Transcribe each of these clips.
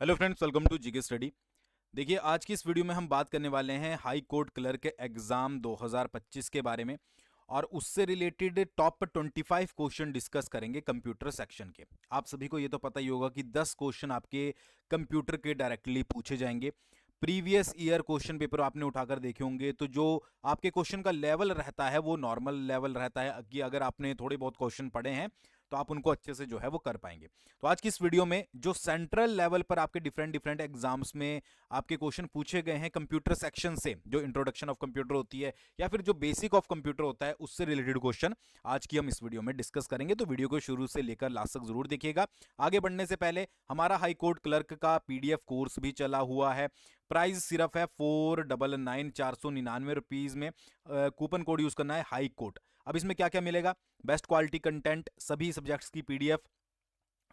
Hello friends, welcome to GK study. देखिए, आज की इस वीडियो में हम बात करने वाले हैं हाई कोर्ट क्लर्क एग्जाम 2025 के बारे में। और उससे रिलेटेड टॉप 25 क्वेश्चन डिस्कस करेंगे कंप्यूटर सेक्शन के। आप सभी को ये तो पता ही होगा कि 10 क्वेश्चन आपके कंप्यूटर के डायरेक्टली पूछे जाएंगे। प्रीवियस ईयर क्वेश्चन पेपर आपने उठाकर देखे होंगे, तो जो आपके क्वेश्चन का लेवल रहता है वो नॉर्मल लेवल रहता है कि अगर आपने थोड़े बहुत क्वेश्चन पढ़े हैं तो आप उनको अच्छे से जो है वो कर पाएंगे। तो आज की इस वीडियो में जो सेंट्रल लेवल पर आपके डिफरेंट डिफरेंट एग्जाम्स में आपके क्वेश्चन पूछे गए हैं कंप्यूटर सेक्शन से, जो इंट्रोडक्शन ऑफ कंप्यूटर होती है या फिर जो बेसिक ऑफ कंप्यूटर होता है, उससे रिलेटेड क्वेश्चन आज की हम इस वीडियो में डिस्कस करेंगे। तो वीडियो को शुरू से लेकर लास्ट तक जरूर देखिएगा। आगे बढ़ने से पहले हमारा हाई कोर्ट क्लर्क का पीडीएफ कोर्स भी चला हुआ है। प्राइस सिर्फ है 499 में। कूपन कोड यूज करना है हाई कोर्ट। अब इसमें क्या क्या मिलेगा? बेस्ट क्वालिटी कंटेंट, सभी सब्जेक्ट्स की पीडीएफ,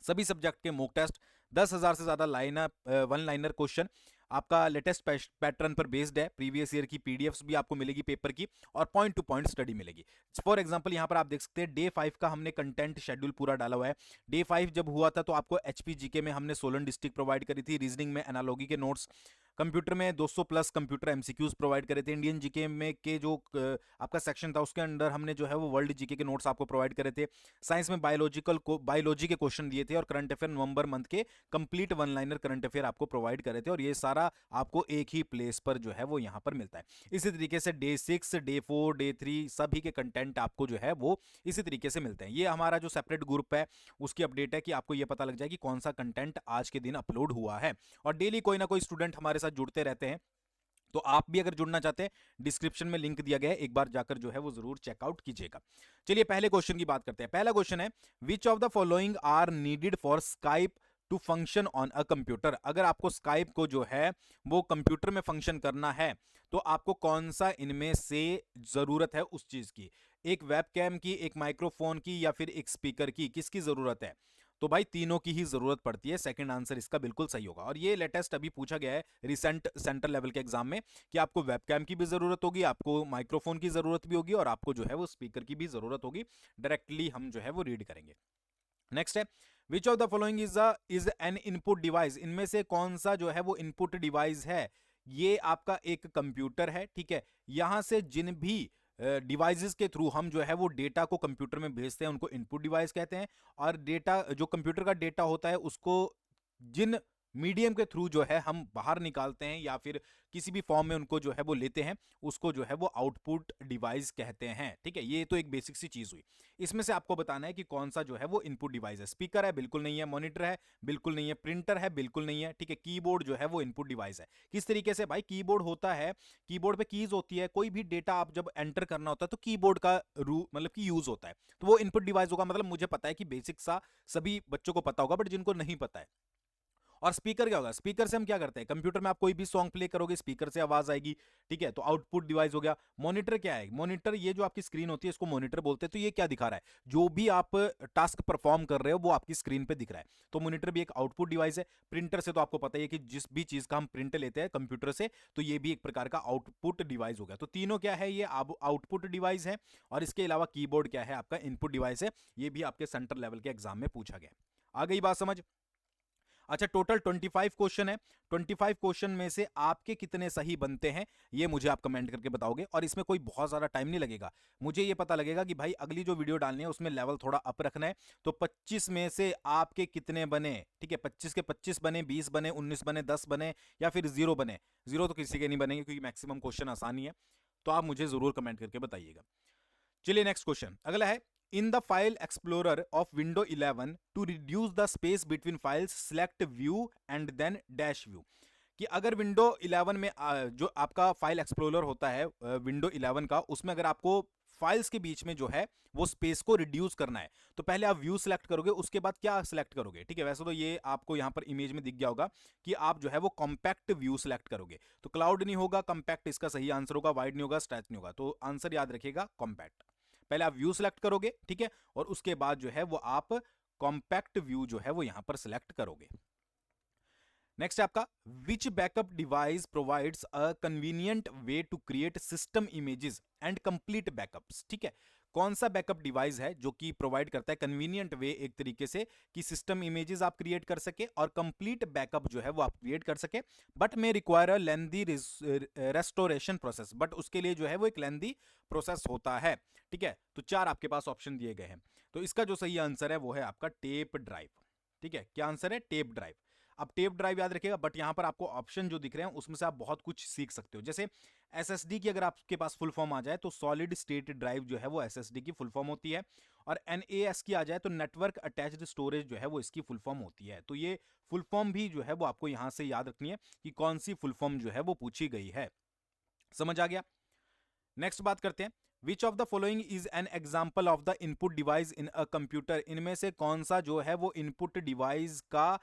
सभी सब्जेक्ट के मॉक टेस्ट, 10,000 से ज्यादा लाइनर वन लाइनर क्वेश्चन, आपका लेटेस्ट पैटर्न पर बेस्ड है। प्रीवियस ईयर की पीडीएफ्स भी आपको मिलेगी पेपर की, और पॉइंट टू पॉइंट स्टडी मिलेगी। फॉर एग्जांपल यहाँ पर आप देख सकते हैं डे 5 का हमने कंटेंट शेड्यूल पूरा डाला हुआ है। डे 5 जब हुआ था तो आपको एचपीजीके में हमने सोलन डिस्ट्रिक्ट प्रोवाइड करी थी, रीजनिंग में एनालॉगी के नोट्स, कंप्यूटर में 200 प्लस कंप्यूटर एमसीक्यूज प्रोवाइड करे थे, इंडियन जीके में के जो आपका सेक्शन था उसके अंदर हमने जो है वो वर्ल्ड जीके के नोट्स आपको प्रोवाइड करे थे। साइंस में बायोलॉजी के क्वेश्चन दिए थे, और करंट अफेयर नवंबर मंथ के complete one liner current affair आपको प्रोवाइड करे थे, और ये सारा आपको एक ही प्लेस पर जो है वो यहाँ पर मिलता है। इसी तरीके से डे 6, डे 4, डे 3 सभी के कंटेंट आपको जो है वो इसी तरीके से मिलते हैं। ये हमारा जो सेपरेट ग्रुप है उसकी अपडेट है कि आपको ये पता लग जाए कि कौन सा कंटेंट आज के दिन अपलोड हुआ है। और डेली कोई ना कोई स्टूडेंट हमारे साथ जुड़ते रहते हैं, तो आप भी अगर जुड़ना चाहते हैं, डिस्क्रिप्शन में लिंक दिया गया है, एक बार जाकर जो है वो जरूर चेकआउट कीजिएगा। चलिए पहले क्वेश्चन की बात करते हैं। पहला क्वेश्चन है, which of the following are needed for Skype to function on a computer. अगर आपको स्काइप को जो है वो कंप्यूटर में फंक्शन करना है तो आपको कौन सा इनमें से जरूरत है उस चीज की? एक वेबकैम की, एक माइक्रोफोन की, या फिर एक स्पीकर की? किसकी जरूरत है? तो भाई तीनों की ही जरूरत पड़ती है। सेकंड आंसर इसका बिल्कुल सही होगा। और ये लेटेस्ट अभी पूछा गया है रिसेंट सेंट्रल लेवल के एग्जाम में कि आपको वेबकैम की भी जरूरत होगी, आपको माइक्रोफोन की जरूरत भी होगी, और आपको जो है वो स्पीकर की भी जरूरत होगी। डायरेक्टली हम जो है वो रीड करेंगे। नेक्स्ट है, which of the following is an input device. इनमें से कौन सा जो है वो इनपुट डिवाइस है? ये आपका एक कंप्यूटर है, ठीक है। यहां से जिन भी डिवाइसेस के थ्रू हम जो है वो डेटा को कंप्यूटर में भेजते हैं उनको इनपुट डिवाइस कहते हैं। और डेटा, जो कंप्यूटर का डेटा होता है, उसको जिन मीडियम के थ्रू जो है हम बाहर निकालते हैं या फिर किसी भी फॉर्म में उनको जो है वो लेते हैं, उसको जो है वो आउटपुट डिवाइस कहते हैं, ठीक है। ये तो एक बेसिक सी चीज हुई। इसमें से आपको बताना है कि कौन सा जो है वो इनपुट डिवाइस है। स्पीकर है? बिल्कुल नहीं है। मॉनिटर है? बिल्कुल नहीं है। प्रिंटर है? बिल्कुल नहीं है, ठीक है। कीबोर्ड जो है वो इनपुट डिवाइस है। किस तरीके से भाई? कीबोर्ड होता है, कीबोर्ड पे कीज होती है, कोई भी डेटा आप जब एंटर करना होता है तो कीबोर्ड का रू मतलब कि यूज होता है, तो वो इनपुट डिवाइस होगा। मतलब मुझे पता है कि बेसिक सा सभी बच्चों को पता होगा, बट जिनको नहीं पता है। और स्पीकर क्या होगा? स्पीकर से हम क्या करते हैं? कंप्यूटर में आप कोई भी सॉन्ग प्ले करोगे, स्पीकर से आवाज आएगी, ठीक है। तो आउटपुट डिवाइस हो गया। मॉनिटर क्या है? मॉनिटर, ये जो आपकी स्क्रीन होती है इसको मॉनिटर बोलते हैं। तो ये क्या दिखा रहा है? जो भी आप टास्क परफॉर्म कर रहे हो वो आपकी स्क्रीन पे दिख रहा है, तो मॉनिटर भी एक आउटपुट डिवाइस है। प्रिंटर से तो आपको पता ही है कि जिस भी चीज का हम प्रिंट लेते हैं कंप्यूटर से, तो ये भी एक प्रकार का आउटपुट डिवाइस हो गया। तो तीनों क्या है? ये आउटपुट डिवाइस है। और इसके अलावा कीबोर्ड क्या है? आपका इनपुट डिवाइस है। ये भी आपके सेंट्रल लेवल के एग्जाम में पूछा गया। आ गई बात समझ? अच्छा, टोटल 25 क्वेश्चन है। 25 क्वेश्चन में से आपके कितने सही बनते हैं ये मुझे आप कमेंट करके बताओगे, और इसमें कोई बहुत ज्यादा टाइम नहीं लगेगा। मुझे ये पता लगेगा कि भाई अगली जो वीडियो डालनी है उसमें लेवल थोड़ा अप रखना है। तो 25 में से आपके कितने बने, ठीक है। 25 के 25 बने, 20 बने, 19 बने, 10 बने, या फिर 0 बने। 0 तो किसी के नहीं बनेंगे क्योंकि मैक्सिमम क्वेश्चन आसानी है। तो आप मुझे जरूर कमेंट करके बताइएगा। चलिए नेक्स्ट क्वेश्चन अगला है, in the file explorer of window 11 to reduce the space between files select view and then dash view. कि अगर विंडो 11 में जो आपका फाइल एक्सप्लोरर होता है विंडो 11 का, उसमें अगर आपको फाइल्स के बीच में जो है वो स्पेस को रिड्यूस करना है, तो पहले आप व्यू सिलेक्ट करोगे, उसके बाद क्या सिलेक्ट करोगे? ठीक है, वैसे तो ये आपको यहां पर इमेज में दिख गया होगा कि आप जो है वो कॉम्पैक्ट व्यू सिलेक्ट करोगे। तो क्लाउड नहीं होगा, कॉम्पैक्ट इसका सही आंसर होगा। वाइड नहीं होगा, स्ट्रेच नहीं होगा। तो आंसर याद रखिएगा कॉम्पैक्ट। पहले आप व्यू सिलेक्ट करोगे, ठीक है, और उसके बाद जो है वो आप कॉम्पैक्ट व्यू जो है वो यहां पर सिलेक्ट करोगे। नेक्स्ट है आपका, which backup device provides a convenient way to create system images and complete backups. ठीक है, कौन सा बैकअप डिवाइस है जो कि प्रोवाइड करता है कन्वीनियंट वे एक तरीके से कि सिस्टम इमेजेस आप क्रिएट कर सके और कंप्लीट बैकअप जो है वो आप क्रिएट कर सके, but may require a lengthy restoration process, but उसके लिए जो है वो एक लेंदी प्रोसेस होता है। ठीक है, तो 4 आपके पास ऑप्शन दिए गए हैं। तो इसका जो सही आंसर है वो है आपका टेप ड्राइव। ठीक है, क्या आंसर है? Tape drive. अब टेप ड्राइव याद रखिएगा, बट यहां पर आपको ऑप्शन जो दिख रहे हैं उसमें से आप बहुत कुछ सीख सकते हो। जैसे एसएसडी की अगर आपके पास फुल फॉर्म आ जाए तो सॉलिड स्टेट ड्राइव जो है वो एसएसडी की फुल फॉर्म होती है, और एनएएस की आ जाए तो नेटवर्क अटैच्ड स्टोरेज जो है वो इसकी फुल फॉर्म होती है। तो ये फुल फॉर्म भी जो है वो आपको यहां से याद रखनी है कि कौन सी फुल फॉर्म जो है वो पूछी गई है। समझ आ गया? नेक्स्ट बात करते हैं, विच of the following is an example of the input device in a computer. इनमें से कौन सा जो है वो इनपुट डिवाइस का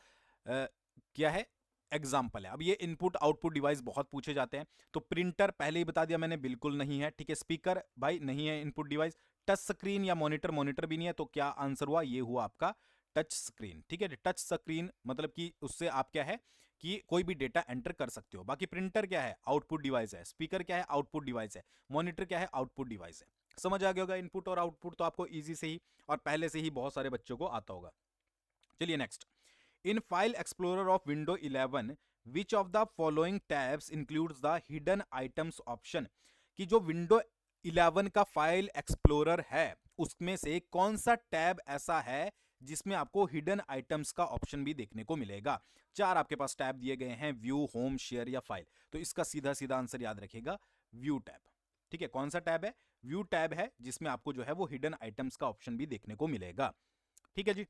क्या है? एग्जाम्पल है। अब ये इनपुट आउटपुट डिवाइस बहुत पूछे जाते हैं। तो प्रिंटर पहले ही बता दिया मैंने, बिल्कुल नहीं है। ठीक है, स्पीकर भाई नहीं है इनपुट डिवाइस। टच स्क्रीन या मॉनिटर, मॉनिटर भी नहीं है। तो क्या आंसर हुआ? ये हुआ आपका टच स्क्रीन। ठीक है, टच स्क्रीन मतलब कि उससे आप क्या है कि कोई भी डेटा एंटर कर सकते हो। बाकी प्रिंटर क्या है? आउटपुट डिवाइस है। स्पीकर क्या है? आउटपुट डिवाइस है। मॉनिटर क्या है? आउटपुट डिवाइस है। समझ आ गया होगा इनपुट और आउटपुट तो आपको इजी से ही और पहले से ही बहुत सारे बच्चों को आता होगा। चलिए next, in file explorer of window 11 which of the following tabs includes the hidden items option. कि जो विंडो 11 का फाइल एक्सप्लोरर है उसमें से कौन सा टैब ऐसा है जिसमें आपको हिडन आइटम्स का ऑप्शन भी देखने को मिलेगा। 4 आपके पास टैब दिए गए हैं, व्यू, होम, शेयर या फाइल। तो इसका सीधा सीधा आंसर याद रखिएगा, व्यू टैब। ठीक है, कौन सा टैब है? व्यू टैब है, जिसमें आपको जो है वो हिडन आइटम्स का ऑप्शन भी देखने को मिलेगा। ठीक है जी,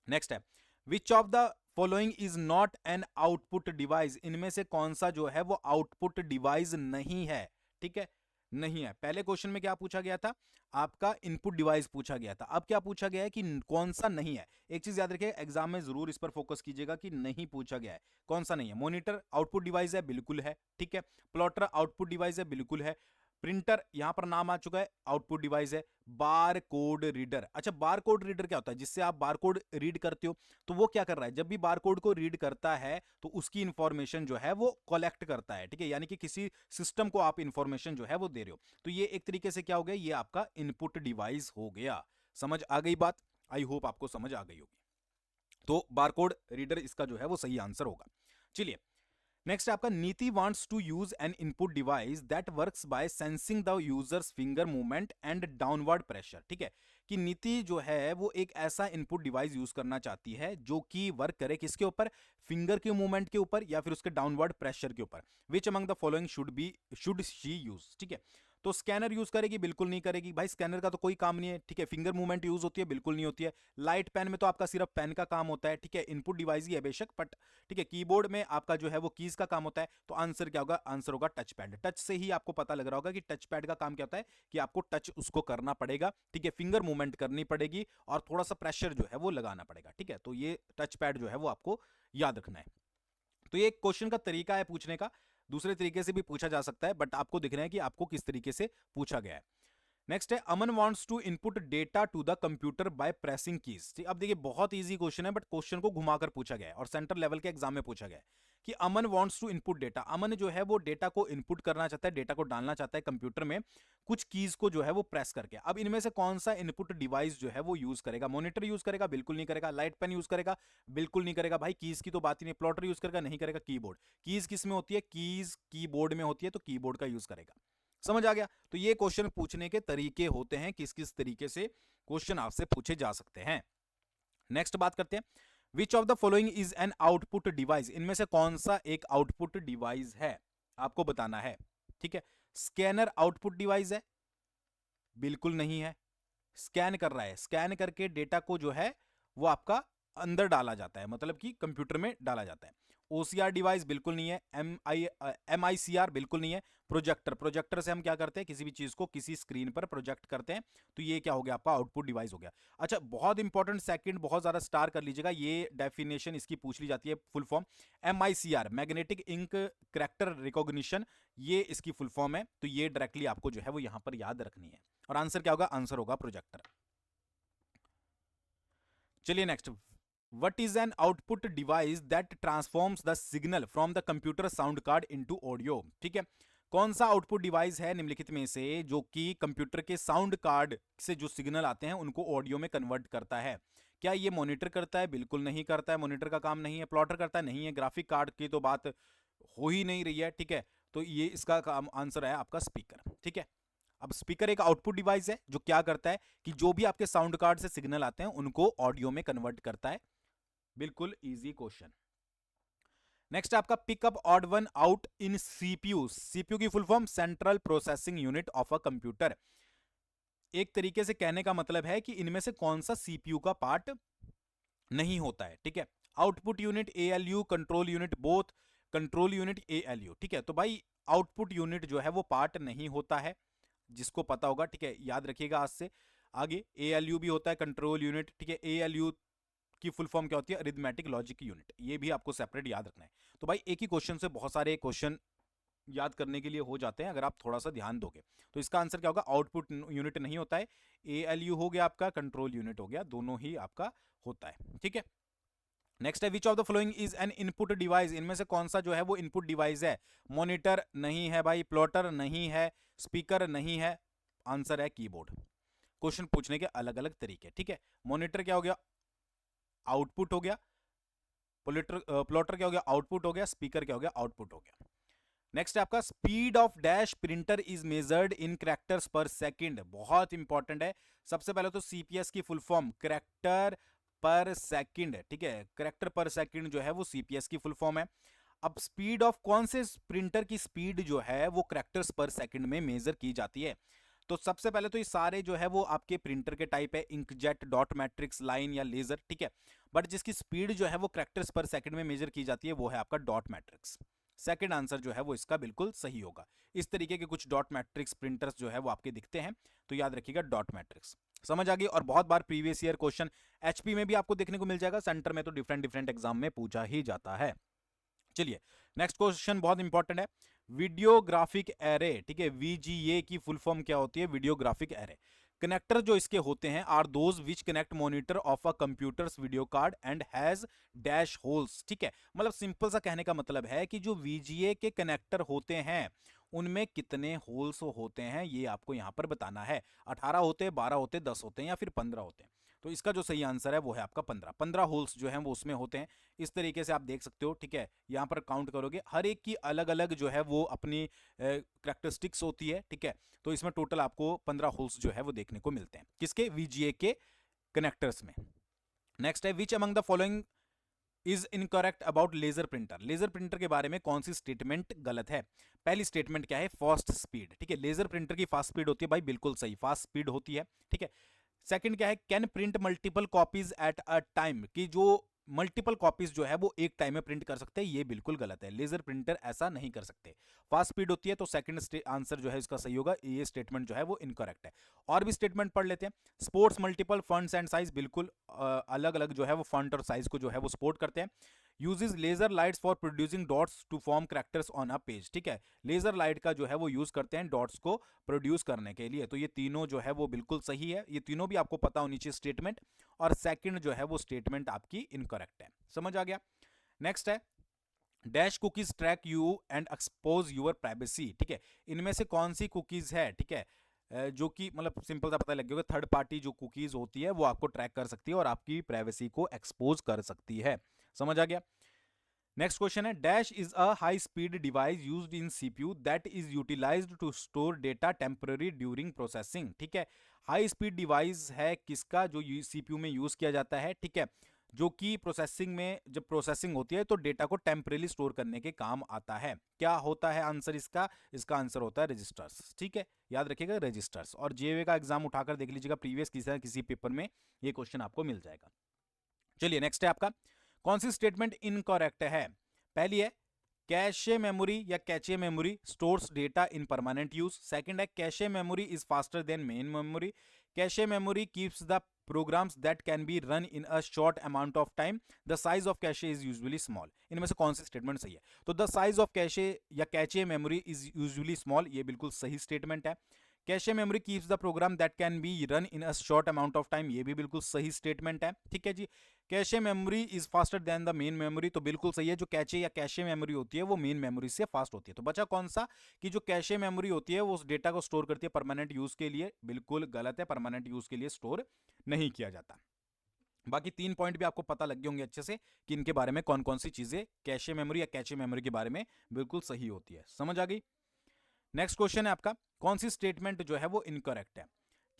नेक्स्ट है, which of the following is not an output device. इनमें से कौन सा जो है वो आउटपुट डिवाइस नहीं है। ठीक है, नहीं है। पहले क्वेश्चन में क्या पूछा गया था? आपका इनपुट डिवाइस पूछा गया था। अब क्या पूछा गया है कि कौन सा नहीं है। एक चीज याद रखिए, एग्जाम में जरूर इस पर फोकस कीजिएगा कि नहीं पूछा गया है कौन सा नहीं है। मॉनिटर आउटपुट डिवाइस है, बिल्कुल है। ठीक है, प्लॉटर आउटपुट डिवाइस है, बिल्कुल है। प्रिंटर यहां पर नाम आ चुका है, आउटपुट डिवाइस है। बार कोड रीडर, अच्छा बार कोड रीडर क्या होता है? जिससे आप बार कोड रीड करते हो, तो वो क्या कर रहा है? जब भी बार कोड को रीड करता है तो उसकी इंफॉर्मेशन जो है वो कलेक्ट करता है। ठीक है, यानी कि किसी सिस्टम को आप इंफॉर्मेशन जो है वो दे रहे हो। तो ये एक तरीके से क्या हो गया? ये आपका इनपुट डिवाइस हो गया। समझ आ गई बात? आई होप आपको समझ आ गई होगी। तो बारकोड रीडर इसका जो है वो सही आंसर होगा। चलिए नेक्स्ट है आपका, Niti wants to use an input device that works by sensing the user's finger movement and downward pressure. ठीक है, कि नीति जो है वो एक ऐसा इनपुट डिवाइस यूज करना चाहती है जो कि वर्क करे किसके ऊपर? फिंगर के मूवमेंट के ऊपर या फिर उसके डाउनवर्ड प्रेशर के ऊपर। विच among the following should she use. ठीक है, तो स्कैनर यूज करेगी? बिल्कुल नहीं करेगी भाई, स्कैनर का तो कोई काम नहीं है। ठीक है, फिंगर मूवमेंट यूज होती है? बिल्कुल नहीं होती है। लाइट पेन में तो आपका सिर्फ पेन का काम होता है। ठीक है, इनपुट डिवाइस ही है बेशक, बट ठीक है, कीबोर्ड में आपका जो है वो कीज का काम होता है। तो आंसर क्या होगा? आंसर होगा टच पैड। टच से ही आपको पता लग रहा होगा कि टच पैड का काम क्या होता है कि आपको टच उसको करना पड़ेगा। ठीक है, फिंगर मूवमेंट करनी पड़ेगी और थोड़ा सा प्रेशर जो है वो लगाना पड़ेगा। ठीक है, तो ये टच पैड जो है वो आपको याद रखना है। तो ये क्वेश्चन का तरीका है पूछने का, दूसरे तरीके से भी पूछा जा सकता है, बट आपको दिख रहा है कि आपको किस तरीके से पूछा गया है। नेक्स्ट है, Aman wants to input data to the computer by pressing keys. अब देखिए बहुत इजी क्वेश्चन है, बट क्वेश्चन को घुमाकर पूछा गया है और सेंटर लेवल के एग्जाम में पूछा गया है कि अमन वांट्स टू इनपुट डेटा। अमन जो है वो डेटा को इनपुट करना चाहता है, डेटा को डालना चाहता है कंप्यूटर में कुछ कीज को जो है वो प्रेस करके। अब इनमें से कौन सा इनपुट डिवाइस जो है वो यूज करेगा? मॉनिटर यूज करेगा? बिल्कुल नहीं करेगा। लाइट पेन यूज करेगा? बिल्कुल नहीं करेगा भाई, कीज की तो बात ही नहीं। प्लॉटर यूज करेगा? नहीं करेगा। कीबोर्ड, कीज किस में होती है? कीज कीबोर्ड में होती है, तो कीबोर्ड का यूज करेगा। समझ आ गया? तो ये क्वेश्चन पूछने के तरीके होते हैं, किस किस तरीके से क्वेश्चन आपसे पूछे जा सकते हैं। नेक्स्ट बात करते हैं, विच of the following is an output device. इनमें से कौन सा एक आउटपुट डिवाइस है, आपको बताना है। ठीक है, स्कैनर आउटपुट डिवाइस है? बिल्कुल नहीं है। स्कैन कर रहा है, स्कैन करके डेटा को जो है वो आपका अंदर डाला जाता है, मतलब कि कंप्यूटर में डाला जाता है। ओसीआर डिवाइस बिल्कुल नहीं है। एमआईसीआर बिल्कुल नहीं है। प्रोजेक्टर, प्रोजेक्टर से हम क्या करते हैं? किसी भी चीज को किसी स्क्रीन पर प्रोजेक्ट करते हैं। तो ये क्या हो गया? आपका आउटपुट डिवाइस हो गया। अच्छा बहुत इंपॉर्टेंट, सेकंड बहुत ज्यादा स्टार कर लीजिएगा, ये डेफिनेशन इसकी पूछ ली जाती है, full form. MICR, magnetic ink character recognition, ये इसकी फुल फॉर्म है। तो ये डायरेक्टली आपको जो है वो यहां पर याद रखनी है। और आंसर क्या होगा? आंसर होगा प्रोजेक्टर। चलिए next, what is an output device that transforms the signal from the computer sound card into audio. ठीक है, कौन सा आउटपुट डिवाइस है निम्नलिखित में से जो कि कंप्यूटर के साउंड कार्ड से जो सिग्नल आते हैं उनको ऑडियो में कन्वर्ट करता है? क्या ये मॉनिटर करता है? बिल्कुल नहीं करता है, मॉनिटर का काम नहीं है। प्लॉटर करता है? नहीं है। ग्राफिक कार्ड की तो बात हो ही नहीं रही है, ठीक है। तो ये इसका काम आंसर है आपका स्पीकर, ठीक है। अब स्पीकर एक आउटपुट डिवाइस है जो क्या करता है कि जो भी आपके साउंड कार्ड से सिग्नल आते हैं उनको ऑडियो में कन्वर्ट करता है। बिल्कुल इजी क्वेश्चन। नेक्स्ट आपका pickup odd one out in CPU. CPU की full form central processing unit of a computer. एक तरीके से कहने का मतलब है कि इनमें से कौन सा सीपीयू का पार्ट नहीं होता है, ठीक है। Output unit ALU, control unit both, control unit ALU, ठीक है। तो भाई आउटपुट यूनिट जो है वो पार्ट नहीं होता है, जिसको पता होगा, ठीक है, याद रखिएगा आज से आगे। एएलयू भी होता है कंट्रोल यूनिट, ठीक है। एएलयू की फुल फॉर्म क्या होती है? Arithmetic logic unit. ये भी आपको सेपरेट याद रखना है। तो भाई एक ही क्वेश्चन से बहुत सारे क्वेश्चन याद करने के लिए हो जाते हैं अगर आप थोड़ा सा ध्यान दोगे। तो इसका आंसर क्या होगा? आउटपुट यूनिट नहीं होता है। एएलयू हो गया आपका, कंट्रोल यूनिट हो गया, दोनों ही आपका होता है, ठीक है। नेक्स्ट है which of the following is an input device. इनमें से कौन सा जो है वो इनपुट डिवाइस है? मॉनिटर नहीं है भाई, प्लॉटर नहीं है, स्पीकर नहीं है, आंसर है कीबोर्ड। क्वेश्चन पूछने के अलग अलग तरीके, ठीक है। मॉनिटर क्या हो गया? आउटपुट हो गया। प्लॉटर क्या हो गया? आउटपुट हो गया। स्पीकर क्या हो गया? आउटपुट हो गया। नेक्स्ट है आपका speed of dash printer is measured in characters पर सेकंड। बहुत इंपॉर्टेंट है। सबसे पहले तो सीपीएस की फुल फॉर्म कैरेक्टर पर सेकंड, ठीक है। कैरेक्टर पर सेकंड जो है वो सीपीएस की फुल फॉर्म है। अब स्पीड ऑफ कौन से प्रिंटर की स्पीड जो है वो कैरेक्टर्स पर सेकंड में मेजर की जाती है? तो सबसे पहले तो ये सारे जो है वो आपके प्रिंटर के टाइप है, इंकजेट, डॉट मैट्रिक्स, लाइन या लेजर, ठीक है। बट जिसकी स्पीड जो है वो कैरेक्टर्स पर सेकंड में मेजर की जाती है वो है आपका डॉट मैट्रिक्स। सेकंड आंसर जो है वो इसका बिल्कुल सही होगा। इस तरीके के कुछ डॉट मैट्रिक्स प्रिंटर्स जो है वो आपके दिखते हैं, तो याद रखिएगा डॉट मैट्रिक्स। समझ आ गई। और बहुत बार प्रीवियस ईयर क्वेश्चन एचपी में भी आपको देखने को मिल जाएगा, सेंटर में तो डिफरेंट डिफरेंट एग्जाम में पूछा ही जाता है। चलिए नेक्स्ट क्वेश्चन बहुत इंपॉर्टेंट है। वीडियोग्राफिक एरे, ठीक है, वीजीए की फुल फॉर्म क्या होती है? Videographic array. कनेक्टर जो इसके होते हैं are those which connect monitor of a computers video card and has dash holes, ठीक है। मतलब सिंपल सा कहने का मतलब है कि जो वीजीए के कनेक्टर होते हैं उनमें कितने होल्स होते हैं ये आपको यहां पर बताना है। 18 होते हैं, 12 होते हैं, 10 होते हैं या फिर 15 होते हैं? तो इसका जो सही आंसर है वो है आपका 15। 15 होल्स जो हैं वो उसमें होते हैं। इस तरीके से आप देख सकते हो, ठीक है। यहाँ पर काउंट करोगे, हर एक की अलग अलग जो है वो अपनी कैरेक्टरिस्टिक्स होती है, ठीक है। तो इसमें टोटल आपको 15 होल्स जो है वो देखने को मिलते हैं किसके? वीजीए के कनेक्टर्स में। नेक्स्ट है which among the following is incorrect about laser printer. Laser printer के बारे में कौन सी स्टेटमेंट गलत है? पहली स्टेटमेंट क्या है? फास्ट स्पीड, ठीक है। लेजर प्रिंटर की फास्ट स्पीड होती है भाई, बिल्कुल सही, फास्ट स्पीड होती है, ठीक है। सेकंड क्या है? Can print multiple copies at a time, कि जो मल्टीपल कॉपीज जो है वो एक टाइम में प्रिंट कर सकते हैं, ये बिल्कुल गलत है। लेजर प्रिंटर ऐसा नहीं कर सकते। फास्ट स्पीड होती है, तो सेकंड आंसर जो है इसका सही होगा। ये स्टेटमेंट जो है वो इनकरेक्ट है। और भी स्टेटमेंट पढ़ लेते हैं। Sports multiple fonts and size, बिल्कुल अलग अलग जो है वो फॉन्ट और साइज को जो है वो सपोर्ट करते हैं। Uses laser lights for producing dots to form characters on a page, ठीक है। लेजर लाइट का जो है वो यूज करते हैं डॉट्स को प्रोड्यूस करने के लिए। तो ये तीनों जो है वो बिल्कुल सही है। ये तीनों भी आपको पता होनी चाहिए स्टेटमेंट। और सेकंड जो है वो स्टेटमेंट आपकी इनकरेक्ट है। समझ आ गया। नेक्स्ट है dash cookies track you and expose your privacy, ठीक है। इनमें से कौन सी कुकीज है, ठीक है, जो कि मतलब सिंपल सा पता लग गया, थर्ड पार्टी जो कुकीज होती है वो आपको ट्रैक कर सकती है और आपकी प्राइवेसी को एक्सपोज कर सकती है। समझ आ गया। नेक्स्ट क्वेश्चन है dash is a high speed device used in CPU that is utilized to store data temporary during processing, ठीक है। हाई स्पीड डिवाइस है किसका? जो सीपीयू में यूज किया जाता है, ठीक है, जो कि प्रोसेसिंग में जब प्रोसेसिंग होती है तो डेटा को टेम्परेली स्टोर करने के काम आता है। क्या होता है आंसर इसका? इसका आंसर होता है रजिस्टर्स, ठीक है। याद रखिएगा रजिस्टर्स। और जेईई का एग्जाम उठाकर देख लीजिएगा, प्रीवियस किसी न किसी पेपर में ये क्वेश्चन आपको मिल जाएगा। चलिए नेक्स्ट है आपका कौन सी स्टेटमेंट इनकरेक्ट है? पहली है कैशे मेमोरी या cache memory stores data in permanent use. Second है cache memory is faster than main memory. Cache memory keeps the programs that can be run in a short amount of time. The size of cache is usually small. इनमें से कौन सी statement सही है? तो the size of cache या cache memory is usually small, ये बिल्कुल सही स्टेटमेंट है। Cache memory keeps the program that can be run in a short amount of time, ये भी बिल्कुल सही स्टेटमेंट है। ठीक है जी। Cache memory is faster than the main memory, तो बिल्कुल सही है, जो कैचे या कैशे मेमोरी होती है वो मेन मेमोरी से फास्ट होती है। तो बचा कौन सा, कि जो कैशे मेमोरी होती है वो उस डेटा को स्टोर करती है परमानेंट यूज के लिए, बिल्कुल गलत है, परमानेंट यूज के लिए स्टोर नहीं किया जाता। बाकी 3 पॉइंट भी आपको पता लग गए होंगे अच्छे से कि इनके बारे में कौन कौन सी चीजें कैशे मेमोरी या कैचे मेमोरी के बारे में बिल्कुल सही होती है। समझ आ गई। नेक्स्ट क्वेश्चन है आपका, कौन सी स्टेटमेंट जो है वो इनकरेक्ट है,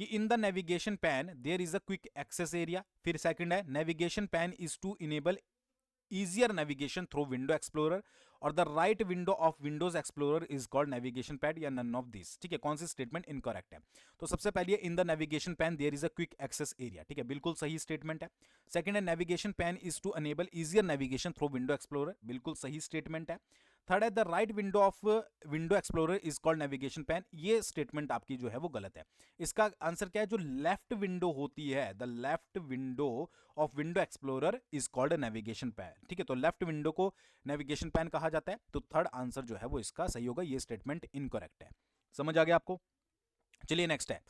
कि in the navigation pane there is a quick access area. फिर सेकंड है, navigation pane is to enable easier navigation through window explorer, और the right window of windows explorer is called navigation pad, या none of these। ठीक है, कौन सी statement incorrect है। तो सबसे पहले in the navigation pane there is a quick access area, ठीक है, बिल्कुल सही स्टेटमेंट है। सेकंड है, navigation pane is to enable easier navigation through window explorer, बिल्कुल सही स्टेटमेंट है। थर्ड है, the right window of window explorer is called navigation pane, ये स्टेटमेंट आपकी जो है वो गलत है। इसका आंसर क्या है, जो लेफ्ट विंडो होती है, the left window of window explorer is called navigation pan. ठीक है, तो लेफ्ट विंडो को नेविगेशन पैन कहा जाता है। तो थर्ड आंसर जो है वो इसका सही होगा, ये स्टेटमेंट इनकरेक्ट है। समझ आ गया आपको। चलिए नेक्स्ट है,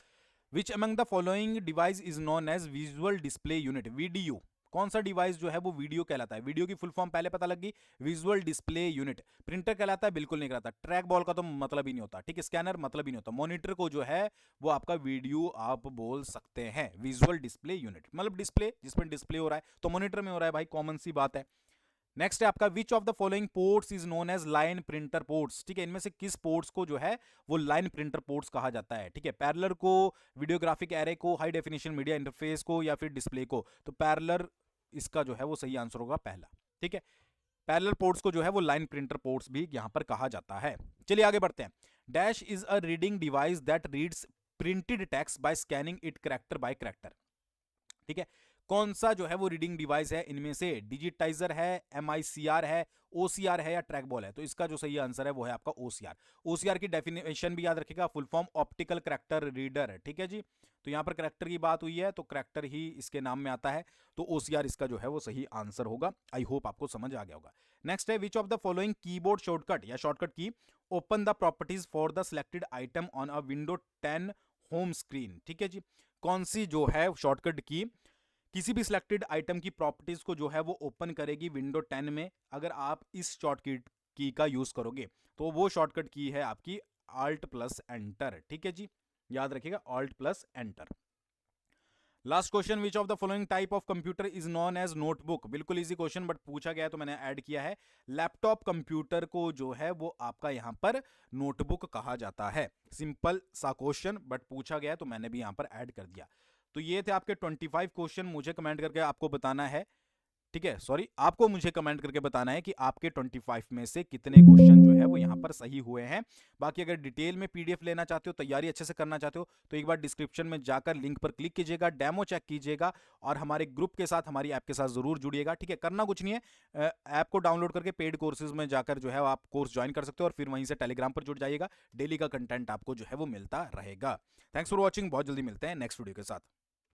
which among the following device is known as visual display unit, VDU. कौन सा डिवाइस जो है वो वीडियो कहलाता है। वीडियो की फुल फॉर्म पहले पता लग गई, विजुअल डिस्प्ले यूनिट। प्रिंटर कहलाता है, बिल्कुल नहीं कहलाता। ट्रैक बॉल का तो मतलब ही नहीं होता, ठीक है, स्कैनर मतलब ही नहीं होता। मॉनिटर को जो है वो आपका वीडियो आप बोल सकते हैं, विजुअल डिस्प्ले यूनिट मतलब डिस्प्ले, जिसमें डिस्प्ले हो रहा है तो मॉनिटर में हो रहा है भाई, कॉमन सी बात है। नेक्स्ट है आपका, which of the following ports is known as line printer ports. ठीक है, इनमें से किस पोर्ट्स को जो है वो लाइन प्रिंटर पोर्ट्स कहा जाता है। ठीक है, पैरेलल को, वीडियोग्राफिक एरे को, हाई डेफिनेशन मीडिया इंटरफेस को, या फिर डिस्प्ले को। तो पैरेलल इसका जो है वो सही आंसर होगा पहला। ठीक है, पैरेलल पोर्ट्स को जो है वो लाइन प्रिंटर पोर्ट्स भी यहां पर कहा जाता है। चलिए आगे बढ़ते हैं। Dash is a reading device that reads printed text bye scanning it character bye character. ठीक है, कौन सा जो है वो रीडिंग डिवाइस है इनमें से, डिजिटाइजर है, MICR है, OCR है, या ट्रैक बॉल है। तो इसका जो सही आंसर है वो है आपका OCR। OCR की डेफिनेशन भी याद रखिएगा, full form optical character reader. ठीक है जी, तो यहां पर कैरेक्टर की बात हुई है तो कैरेक्टर ही इसके नाम में आता है, तो OCR इसका जो है वो सही आंसर होगा। आई होप आपको समझ आ गया होगा। नेक्स्ट है, which of the following keyboard shortcut या शॉर्टकट की open the properties for the selected item on a window 10 home screen. ठीक है जी, कौन सी जो है शॉर्टकट की किसी भी सिलेक्टेड आइटम की प्रॉपर्टीज को जो है वो ओपन करेगी विंडो 10 में, अगर आप इस शॉर्टकट की का यूज करोगे तो वो शॉर्टकट की है आपकी Alt प्लस एंटर। ठीक है जी, याद रखिएगा Alt plus enter. Last question, which of the following type of computer is known as notebook. बिल्कुल इजी क्वेश्चन बट पूछा गया है तो मैंने ऐड किया है। लैपटॉप कंप्यूटर को जो है वो आपका यहां पर नोटबुक कहा जाता है। सिंपल सा क्वेश्चन बट पूछा गया है तो मैंने भी यहां पर ऐड कर दिया। तो ये थे आपके 25 क्वेश्चन, मुझे कमेंट करके आपको बताना है, ठीक है, सॉरी, आपको मुझे कमेंट करके बताना है कि आपके 25 में से कितने क्वेश्चन जो है वो यहाँ पर सही हुए हैं। बाकी अगर डिटेल में PDF लेना चाहते हो, तैयारी अच्छे से करना चाहते हो, तो एक बार डिस्क्रिप्शन में जाकर लिंक पर क्लिक कीजिएगा, डेमो चेक कीजिएगा और हमारे ग्रुप के साथ, हमारी ऐप के साथ जरूर जुड़िएगा। ठीक है, करना कुछ नहीं है, ऐप को डाउनलोड करके पेड कोर्सेज में जाकर जो है आप कोर्स ज्वाइन कर सकते हो और फिर वहीं से टेलीग्राम पर जुड़ जाइएगा। डेली का कंटेंट आपको जो है वो मिलता रहेगा। थैंक्स फॉर वॉचिंग, बहुत जल्दी मिलते हैं नेक्स्ट वीडियो के साथ।